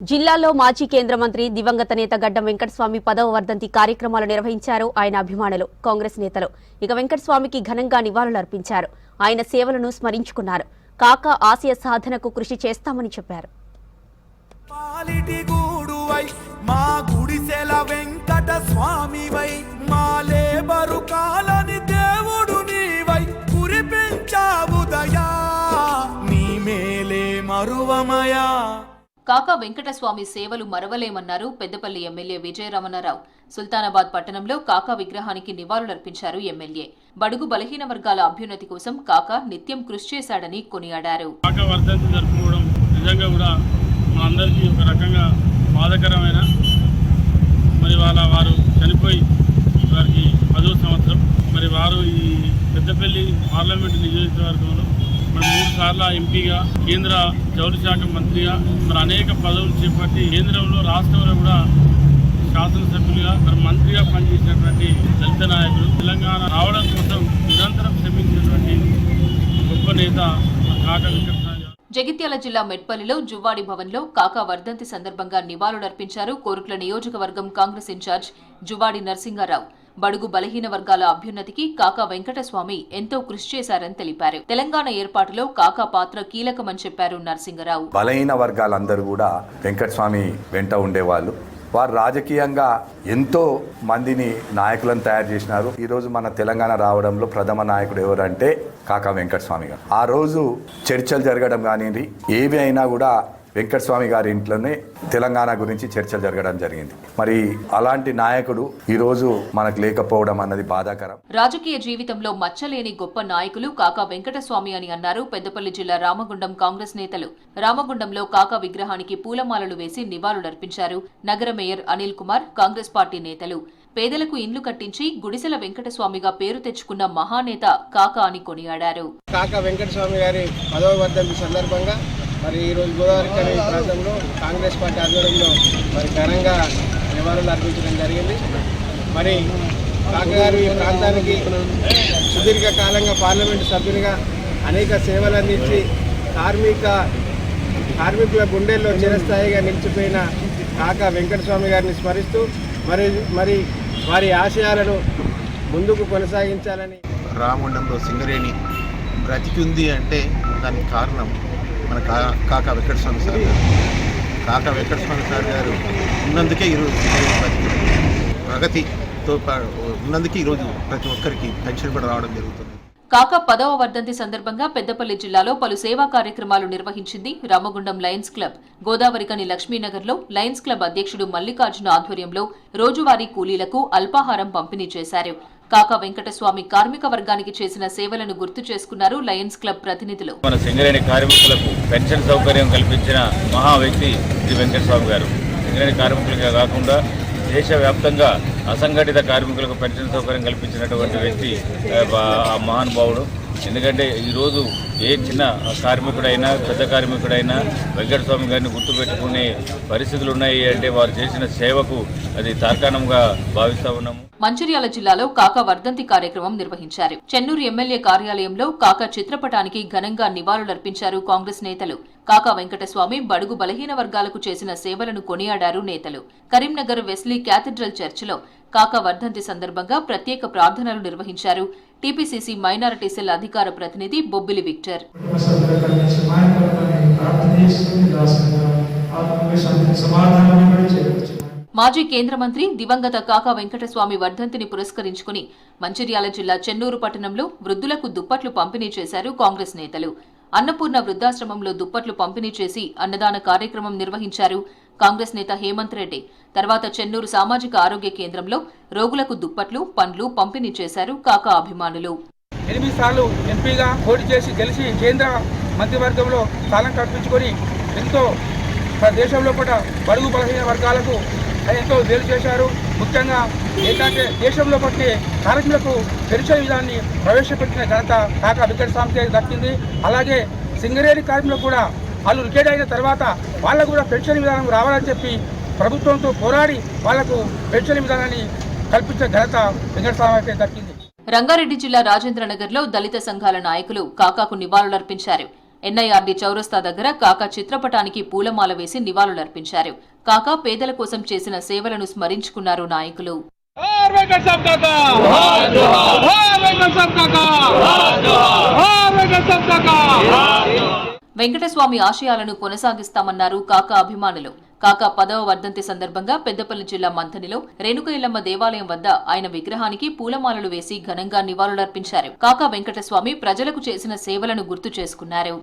జిల్లాలో మాజీ కేంద్ర మంత్రి దివంగత నేత గడ్డం వెంకటస్వామి 10వ వర్ధంతి కార్యక్రమాలు నిర్వహించారు ఆయన అభిమానులు, కాంగ్రెస్ నేతలు. ఇక వెంకటస్వామికి ఘనంగా నివాళులర్పించారు. ఆయన సేవలను స్మరించుకున్నారు. కాకా ఆశయ సాధనకు కృషి చేస్తామని చెప్పారు. కాకా వెంకటస్వామి సేవలు మరవలేమన్నారు పెద్దపల్లి ఎమ్మెల్యే విజయరమణారావు. సుల్తానాబాద్ పట్టణంలో కాకా విగ్రహానికి నివాళులర్పించారు ఎమ్మెల్యే. బడుగు బలహీన వర్గాల అభ్యున్నతి కోసం కాకా నిత్యం కృషి చేశాడని కొనియాడారు. వారు చనిపోయి వారికి 10వ సంవత్సరం. వారు ఈ పెద్దపల్లి పార్లమెంటు నియోజకవర్గంలో 3 సార్లు ఎంపీగా, కేంద్ర జౌళి శాఖ మంత్రిగా, అనేక పదవులు చేపట్టి కేంద్రంలో రాష్ట్రంలో కూడా శాసనసభ్యులుగా మంత్రిగా పనిచేసినటువంటి దళిత నాయకుడు. తెలంగాణ రావడం కోసం నిరంతరం శ్రమించినటువంటి గొప్ప నేత కాకా వెంకటస్వామి. జగిత్యాల జిల్లా మెట్పల్లిలో జువ్వాడి భవన్లో కాకా వర్ధంతి సందర్భంగా నివాళులర్పించారు కోరుట్ల నియోజకవర్గం కాంగ్రెస్ ఇన్ఛార్జ్ జువ్వాడి నరసింగారావు. బడుగు బలహీన వర్గాల అభ్యున్నతికి కాకా వెంకటస్వామి ఎంతో కృషి చేశారని తెలిపారు. తెలంగాణ ఏర్పాటులో కాకా పాత్ర కీలకమని చెప్పారు నరసింగరావు. బలహీన వర్గాలందరూ కూడా వెంకటస్వామి వెంట ఉండేవాళ్ళు. వారు రాజకీయంగా ఎంతో మందిని నాయకులను తయారు చేసినారు. ఈరోజు మన తెలంగాణ రావడంలో ప్రథమ నాయకుడు ఎవరంటే కాకా వెంకటస్వామి గారు. ఆ రోజు చర్చలు జరగడం కానివ్వండి, ఏవి అయినా కూడా వెంకటస్వామి గారి ఇంట్లోనే తెలంగాణ గురించి చర్చలు జరగడం జరిగింది. అలాంటి నాయకుడు ఈరోజు మనకు లేకపోవడం అన్నది బాధాకరం. రాజకీయ జీవితంలో మచ్చలేని గొప్ప నాయకులు కాకా వెంకటస్వామి అని అన్నారు పెద్దపల్లి జిల్లా రామగుండం కాంగ్రెస్ నేతలు. రామగుండంలో కాకా విగ్రహానికి పూలమాలలు వేసి నివాళులర్పించారు నగర మేయర్ అనిల్ కుమార్, కాంగ్రెస్ పార్టీ నేతలు. పేదలకు ఇండ్లు కట్టించి గుడిసెల వెంకటస్వామిగా పేరు తెచ్చుకున్న మహానేత కాకా అని కొనియాడారు. కాకా వెంకటస్వామి గారి 10వ వర్ధంతి సందర్భంగా ఈరోజు గోదావరి ప్రాంతంలో కాంగ్రెస్ పార్టీ ఆధ్వర్యంలో ఘనంగా నివాళులు అర్పించడం జరిగింది. కాకా గారు ఈ ప్రాంతానికి సుదీర్ఘకాలంగా పార్లమెంటు సభ్యునిగా అనేక సేవలు అందించి కార్మికుల గుండెల్లో చిరస్థాయిగా నిలిచిపోయిన కాకా వెంకటస్వామి గారిని స్మరిస్తూ వారి ఆశయాలను ముందుకు కొనసాగించాలని. రామగుండంలో సింగరేణి బ్రతికి ఉంది అంటే దానికి కారణం మన కాకా వెంకటస్వామి సార్ గారు. కాకా వెంకటస్వామి సార్ గారు ఉన్నందుకే ఈరోజు ప్రగతితో ఉన్నందుకే ఈరోజు ప్రతి ఒక్కరికి పెన్షన్ కూడా రావడం జరుగుతుంది. కాకా 10వ వర్ధంతి సందర్భంగా పెద్దపల్లి జిల్లాలో పలు సేవా కార్యక్రమాలు నిర్వహించింది రామగుండం లయన్స్ క్లబ్. గోదావరికని లక్ష్మీనగర్లో లయన్స్ క్లబ్ అధ్యక్షుడు మల్లికార్జున ఆధ్వర్యంలో రోజువారీ కూలీలకు అల్పాహారం పంపిణీ చేశారు. కాకా వెంకటస్వామి కార్మిక వర్గానికి చేసిన సేవలను గుర్తు చేసుకున్నారు లయన్స్ క్లబ్ ప్రతినిధులు. మన సింగరేణి కార్మికులకు పెన్షన్ సౌకర్యం కల్పించిన మహా వ్యక్తి శ్రీ వెంకటస్వామి గారు. సింగరేణి కార్మికులుగా కాకుండా దేశవ్యాప్తంగా అసంఘటిత కార్మికులకు పెన్షన్ సౌకర్యం కల్పించినటువంటి వ్యక్తి ఆ మహానుభావుడు. ఎందుకంటే ఈరోజు ఏ చిన్న కార్మికుడైనా పెద్ద కార్మికుడైనా వెంకటస్వామి గారిని గుర్తుపెట్టుకునే పరిస్థితులు ఉన్నాయి అంటే వారు చేసిన సేవకు అది తార్కాణంగా భావిస్తా ఉన్నాము. మంచిర్యాల జిల్లాలో కాకా వర్ధంతి కార్యక్రమం నిర్వహించారు. చెన్నూరు ఎమ్మెల్యే కార్యాలయంలో కాకా చిత్రపటానికి ఘనంగా నివాళులర్పించారు కాంగ్రెస్ నేతలు. కాకా వెంకటస్వామి బడుగు బలహీన వర్గాలకు చేసిన సేవలను కొనియాడారు నేతలు. కరీంనగర్ వెస్లీ క్యాథడ్రల్ చర్చిలో కాకా వర్ధంతి సందర్భంగా ప్రత్యేక ప్రార్థనలు నిర్వహించారు. టీపీసీసీ మైనారిటీ సెల్ అధికార ప్రతినిధి బొబ్బిలి విక్టర్. మాజీ కేంద్ర మంత్రి దివంగత కాకా వెంకటస్వామి వర్ధంతిని పురస్కరించుకుని మంచిర్యాల జిల్లా చెన్నూరు పట్టణంలో వృద్ధులకు దుప్పట్లు పంపిణీ చేశారు కాంగ్రెస్ నేతలు. అన్నపూర్ణ వృద్ధాశ్రమంలో దుప్పట్లు పంపిణీ చేసి అన్నదాన కార్యక్రమం నిర్వహించారు కాంగ్రెస్ నేత హేమంత్ రెడ్డి. తర్వాత చెన్నూరు సామాజిక ఆరోగ్య కేంద్రంలో రోగులకు దుప్పట్లు, పండ్లు పంపిణీ చేశారు కాకా అభిమానులు. 8 సార్లు ఎంపీగా పోటీ చేసి గెలిచి కేంద్ర మంత్రివర్గంలో స్థానం కల్పించుకొని ఎంతో దేశంలో కూడా బడుగు బలహీన వర్గాలకు ఎంతో మేలు చేశారు. ముఖ్యంగా ఏంటంటే దేశంలో పట్టే కార్మికులకు పెన్షన్ విధానాన్ని ప్రవేశపెట్టిన ఘనత కాకా వెంకటస్వామికి దక్కింది. అలాగే సింగరేణి కార్మికులకు కూడా వాళ్ళు రిటైర్డ్ అయిన తర్వాత వాళ్ళకు కూడా పెన్షన్ విధానం రావాలని చెప్పి ప్రభుత్వంతో పోరాడి వాళ్లకు పెన్షన్ విధానాన్ని కల్పించిన ఘనత వెంకటస్వామికి దక్కింది. రంగారెడ్డి జిల్లా రాజేంద్రనగర్లో దళిత సంఘాల నాయకులు కాకాకు నివాళులర్పించారు. ఎన్ఐఆర్డీ చౌరస్తా దగ్గర కాకా చిత్రపటానికి పూలమాల వేసి నివాళులర్పించారు. కాకా పేదల కోసం చేసిన సేవలను స్మరించుకున్నారు నాయకులు. వెంకటస్వామి ఆశయాలను కొనసాగిస్తామన్నారు కాకా అభిమానులు. కాకా 10వ వర్ధంతి సందర్భంగా పెద్దపల్లి జిల్లా మంథనిలో రేణుక ఎల్లమ్మ దేవాలయం వద్ద ఆయన విగ్రహానికి పూలమాలలు వేసి ఘనంగా నివాళులర్పించారు. కాకా వెంకటస్వామి ప్రజలకు చేసిన సేవలను గుర్తు చేసుకున్నారు.